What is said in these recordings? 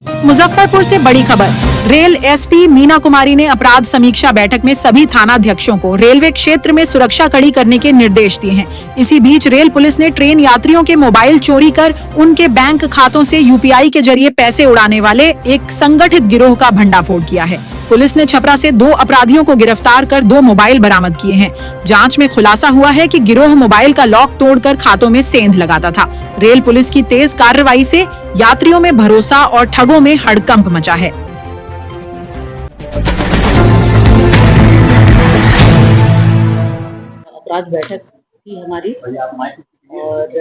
मुजफ्फरपुर से बड़ी खबर। रेल एसपी मीना कुमारी ने अपराध समीक्षा बैठक में सभी थानाध्यक्षों को रेलवे क्षेत्र में सुरक्षा कड़ी करने के निर्देश दिए हैं। इसी बीच रेल पुलिस ने ट्रेन यात्रियों के मोबाइल चोरी कर उनके बैंक खातों से यूपीआई के जरिए पैसे उड़ाने वाले एक संगठित गिरोह का भंडाफोड़ किया है। पुलिस ने छपरा से 2 अपराधियों को गिरफ्तार कर 2 मोबाइल बरामद किए हैं। जांच में खुलासा हुआ है कि गिरोह मोबाइल का लॉक तोड़कर खातों में सेंध लगाता था। रेल पुलिस की तेज कार्रवाई से यात्रियों में भरोसा और ठगों में हड़कंप मचा है। अपराध बैठक थी हमारी, और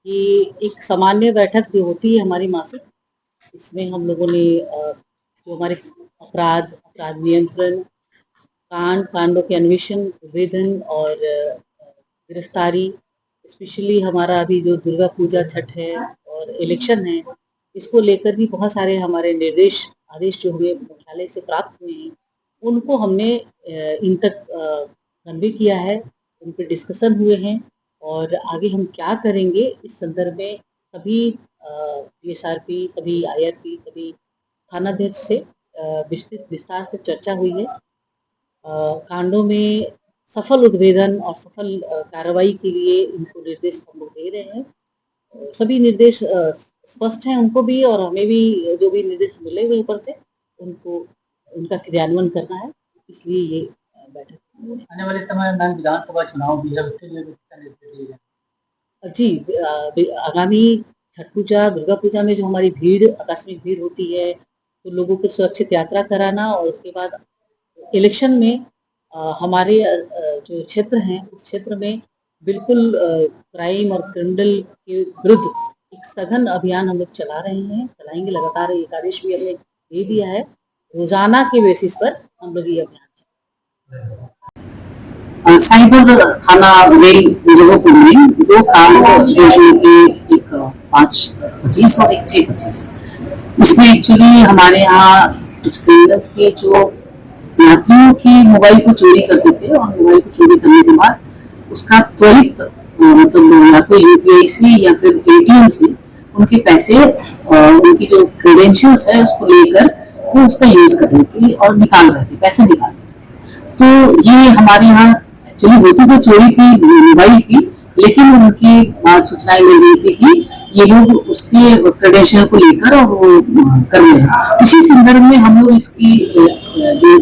ये एक सामान्य बैठक जो होती है हमारी मासिक, इसमें हम लोगों ने जो हमारे अपराध नियंत्रण, कांडों के अन्वेषण, उद्भेदन और गिरफ्तारी, स्पेशली हमारा अभी जो दुर्गा पूजा, छठ है और इलेक्शन है, इसको लेकर भी बहुत सारे हमारे आदेश जो हुए मुख्यालय से प्राप्त हुए हैं, उनको हमने इन तक कन्वे किया है, उन पर डिस्कशन हुए हैं और आगे हम क्या करेंगे इस संदर्भ में सभी DSRP, सभी IRP, सभी थानाध्यक्ष से विस्तार से चर्चा हुई है। कांडों में सफल उद्भेदन और सफल कार्रवाई के लिए इनको निर्देश हम लोग दे रहे हैं। सभी निर्देश स्पष्ट हैं उनको भी, और हमें भी जो भी निर्देश मिले हुए ऊपर से उनका क्रियान्वयन करना है, इसलिए ये बैठक। आने वाले समय में विधानसभा चुनाव भी है, उसके लिए जी, आगामी छठ पूजा, दुर्गा पूजा में जो हमारी आकस्मिक भीड़ होती है, तो लोगों को सुरक्षित यात्रा कराना, और उसके बाद इलेक्शन में हमारे जो क्षेत्र हैं उस क्षेत्र में बिल्कुल क्राइम और क्रिमिनल के विरुद्ध एक सघन अभियान हम लोग चलाएंगे लगातार। एक आदेश भी हमने दे दिया है, रोजाना के बेसिस पर हम लोग ये अभियान। साइबर थाना रेल मुजफ्फरपुर में 2 कांड के एक 5-25 और एक 6-25। इसमें एक्चुअली हमारे यहाँ कुछ क्रिमिनल्स के जो यात्रियों की मोबाइल को चोरी करते थे, और मोबाइल को चोरी करने के बाद उसका त्वरित मतलब या तो यूपीआई से या फिर ATM से उनके पैसे और उनकी जो क्रेडेंशियल्स है उसको लेकर वो उसका यूज करने के लिए और निकाल रहे थे, पैसे निकाल रहे थे। तो ये हमारे यहाँ एक्चुअली होती तो चोरी थी मोबाइल की, लेकिन उनकी सूचनाएं मिल रही थी कि ये लोग उसके क्रेडेंशियल को लेकर और वो कर रहे हैं। इसी संदर्भ में हम लोग इसकी जो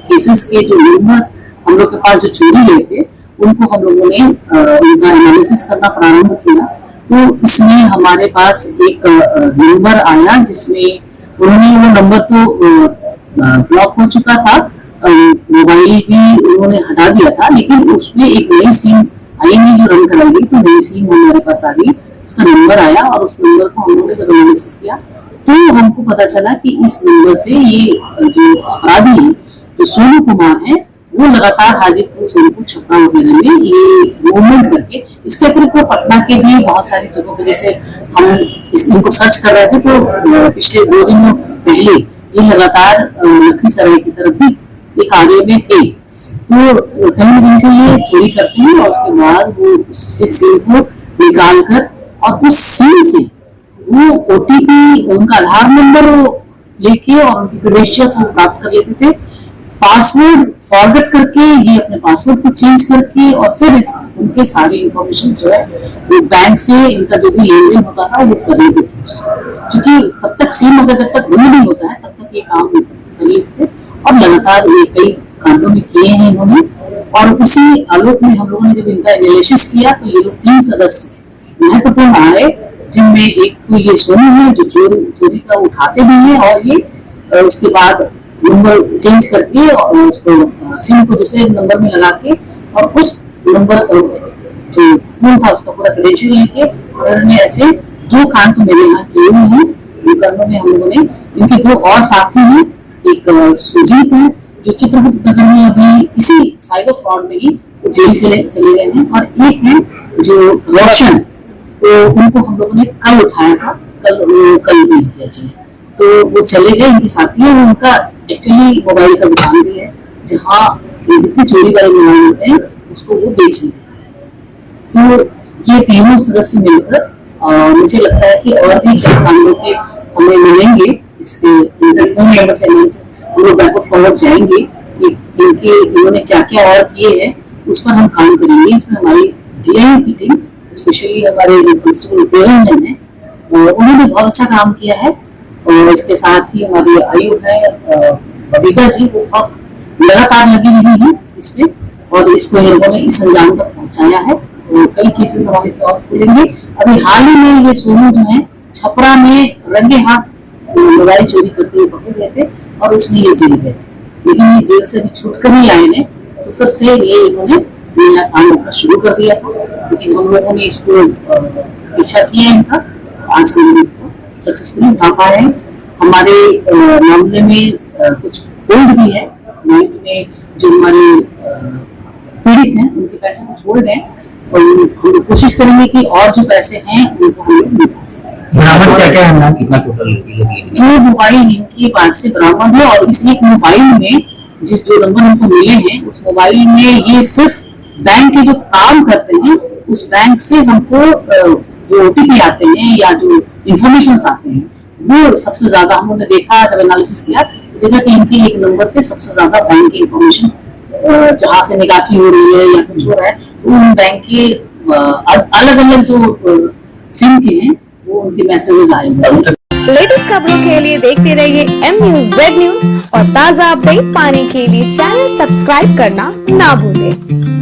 केसेस के जो न्यूमर्स हम लोग के पास जो चोरी हुए थे उनको हम लोगों ने उनका एनालिसिस करना प्रारंभ किया। तो इसमें हमारे पास एक नंबर आया जिसमें उन्होंने वो नंबर तो ब्लॉक हो चुका था, मोबाइल भी उन्होंने हटा दिया था, लेकिन उसमें एक नई सिम आई नहीं जो रन कराई गई, तो नई सिम हमारे पास आ गई, उसका नंबर आया और उस नंबर को हम लोगों ने जब एनालिसिस किया तो हमको पता चला कि इस नंबर से ये जो अपराधी है जो सोनू कुमार है वो लगातार हाजीपुर, सोनपुर, छपरा वगैरह में ये मूवमेंट करके, इसके अतिरिक्त तो पटना के भी बहुत सारी जगहों पे, जैसे हम इनको सर्च कर रहे थे तो पिछले 2 दिनों पहले ये लगातार लखीसराय की तरफ भी एक आगे में थे। तो कहीं न कहीं से ये चोरी करते हैं और उसके बाद वो उसके सिम को निकाल कर और उस सिम से वो OTP, उनका आधार नंबर लेके और उनकी क्रेडेंशियल्स प्राप्त कर लेते थे। पासवर्ड फॉरगेट करके ये अपने पासवर्ड को चेंज करके और फिर उनके सारी इंफॉर्मेशन जो है वो बैंक से इनका जो भी लेन देन होता था वो कर लेते थे, क्योंकि तब तक सिम अगर जब तक बंद नहीं होता है तब तक ये काम कर लेते थे। और लगातार ये कई कांडों में किए हैं इन्होंने, और उसी आलोक में हम लोगों ने जब इनका एनालिसिस किया तो ये लोग 3 सदस्य महत्वपूर्ण आए, जिनमें एक तो ये सोनू है जो चोरी का उठाते भी हैं, और ये उसके बाद नंबर चेंज करके और उसको सिम को दूसरे नंबर में लगा के और उस नंबर जो फोन था उसका पूरा क्रेडेंशियल लेके उन्होंने ऐसे 2 कांड तो मेरे यहाँ किए हुए हैं। 2 कांडों में हम लोगों ने, इनके 2 और साथी हैं, एक सुजीत है जो चित्रकूट नगर में अभी इसी साइबर फ्रॉड में ही जेल चले गए हैं, और एक है जो रोशन, तो उनको हम लोगों ने कल उठाया था, कल भेज दिया चाहिए, तो वो चले गए। इनके साथी है, उनका एक्चुअली मोबाइल का दुकान भी है जहाँ जितने चोरी वाले मोबाइल होते हैं उसको वो बेच लेते हैं। तो ये तीनों सदस्य मिलकर मुझे लगता है कि और भी कई कांडों के हमें मिलेंगे इसके इनके फोन नंबर से हम लोग बैकवर्ड फॉरवर्ड जाएंगे कि इन्होंने क्या क्या और किए हैं, उस पर हम काम करेंगे। इसमें हमारी डीआई की टीम, स्पेशली हमारे जो कांस्टेबल गोविंदन है, उन्होंने बहुत अच्छा काम किया है। और इसके साथ ही हमारी आयु है बबीता जी, वो बहुत लगातार लगी रही है इसमें, और इसको इन लोगों ने इस अंजाम तक पहुंचाया है। और कई केसेस हमारे पे और खुलेंगे। अभी हाल ही में ये सोनू जो है छपरा में रंगे हाथ मोबाइल चोरी करते हुए पकड़े गए थे और उसमें ये जेल गए थे, लेकिन ये जेल से भी छूट कर नहीं आए हैं, तो फिर से ये इन्होंने नया काम करना शुरू कर दिया था। लेकिन हम लोगों ने इसको पीछा किया इनका, आज के दिन को सक्सेसफुली उठा पाए हैं। हमारे मामले में कुछ होल्ड भी है, बैंक में जो हमारे पीड़ित हैं उनके पैसे कुछ होल्ड हैं, और हम कोशिश करेंगे कि और जो पैसे हैं उनको हम लोग निकाल सकें। बराबर क्या क्या है, कितना टोटल ये मोबाइल इनके पास से बरामद है, और इस एक मोबाइल में जिस जो नंबर हमको मिले हैं उस मोबाइल में ये सिर्फ बैंक के जो काम करते हैं उस बैंक से हमको जो ओटीपी आते हैं या जो इंफॉर्मेशन आते हैं वो सबसे ज्यादा हमने देखा। जब एनालिसिस किया तो देखा कि इनके एक नंबर पे सबसे ज्यादा बैंक की इंफॉर्मेशन जहाँ से निकासी हो रही है या कुछ हो रहा है, तो उन बैंक के अलग अलग जो सिम के हैं वो उनके मैसेजेस आए हुए हैं। लेटेस्ट खबरों के लिए देखते रहिए M News Z News और ताज़ा अपडेट पाने के लिए चैनल सब्सक्राइब करना ना भूलें।